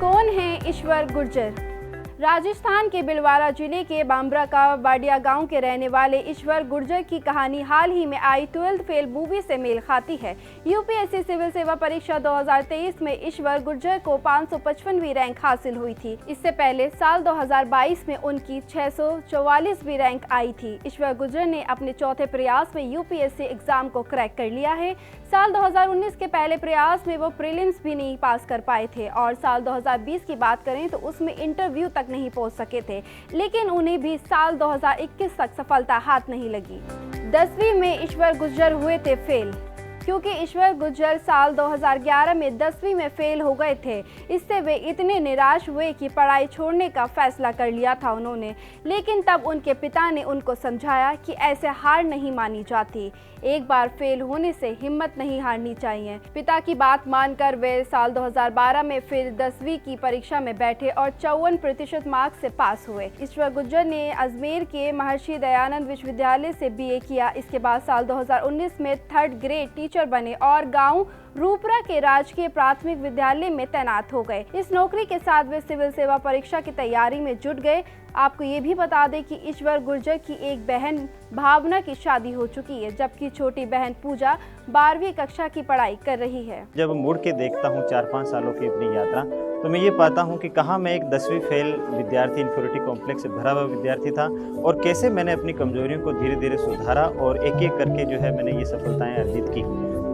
कौन है ईश्वर गुर्जर? राजस्थान के भिलवाड़ा जिले के बांबरा का बाडिया गांव के रहने वाले ईश्वर गुर्जर की कहानी हाल ही में आई 12th फेल मूवी से मेल खाती है। यूपीएससी सिविल सेवा परीक्षा 2023 में ईश्वर गुर्जर को 555वीं रैंक हासिल हुई थी। इससे पहले साल 2022 में उनकी 644वीं रैंक आई थी। ईश्वर गुर्जर ने अपने चौथे प्रयास में यूपीएससी एग्जाम को क्रैक कर लिया है। साल 2019 के पहले प्रयास में वो प्रीलिम्स भी नहीं पास कर पाए थे और साल 2020 की बात करें तो उसमें इंटरव्यू तक नहीं पहुंच सके थे, लेकिन उन्हें भी साल 2021 तक सफलता हाथ नहीं लगी। 10वीं में ईश्वर गुर्जर हुए थे फेल, क्योंकि ईश्वर गुर्जर साल 2011 में 10वीं में फेल हो गए थे। इससे वे इतने निराश हुए कि पढ़ाई छोड़ने का फैसला कर लिया था उन्होंने, लेकिन तब उनके पिता ने उनको समझाया कि ऐसे हार नहीं मानी जाती, एक बार फेल होने से हिम्मत नहीं हारनी चाहिए। पिता की बात मानकर वे साल 2012 में फिर 10वीं की परीक्षा में बैठे और 54% मार्क्स से पास हुए। ईश्वर गुर्जर ने अजमेर के महर्षि दयानंद विश्वविद्यालय से बीए किया। इसके बाद साल 2019 में 3rd ग्रेड टीचर बने और गांव रूपरा के राजकीय प्राथमिक विद्यालय में तैनात हो गए। इस नौकरी के साथ वे सिविल सेवा परीक्षा की तैयारी में जुट गए। आपको ये भी बता दें कि ईश्वर गुर्जर की एक बहन भावना की शादी हो चुकी है, जबकि छोटी बहन पूजा 12वीं कक्षा की पढ़ाई कर रही है। जब मुड़ के देखता हूँ 4-5 सालों की अपनी यात्रा, तो मैं ये पाता हूँ कि कहाँ मैं एक 10वीं फेल विद्यार्थी, इन्फीरियरिटी कॉम्प्लेक्स से भरा हुआ विद्यार्थी था और कैसे मैंने अपनी कमजोरियों को धीरे धीरे सुधारा और एक एक करके जो है मैंने ये सफलताएं अर्जित की।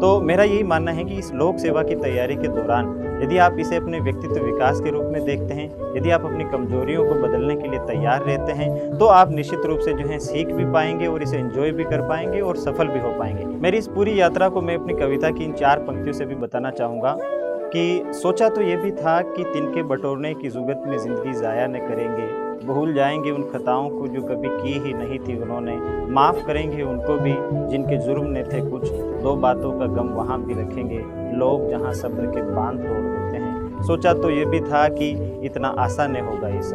तो मेरा यही मानना है कि इस लोक सेवा की तैयारी के दौरान यदि आप इसे अपने व्यक्तित्व विकास के रूप में देखते हैं, यदि आप अपनी कमजोरियों को बदलने के लिए तैयार रहते हैं, तो आप निश्चित रूप से जो है सीख भी पाएंगे और इसे एंजॉय भी कर पाएंगे और सफल भी हो पाएंगे। मेरी इस पूरी यात्रा को मैं अपनी कविता की इन 4 पंक्तियों से भी बताना चाहूँगा कि सोचा तो ये भी था कि तिनके बटोरने की जुगत में ज़िंदगी ज़ाया न करेंगे, भूल जाएंगे उन खताओं को जो कभी की ही नहीं थी उन्होंने, माफ़ करेंगे उनको भी जिनके जुर्म ने थे कुछ, 2 बातों का गम वहाँ भी रखेंगे, लोग जहाँ सब्र के बांध तोड़ देते हैं। सोचा तो ये भी था कि इतना आसान नहीं होगा ये सब।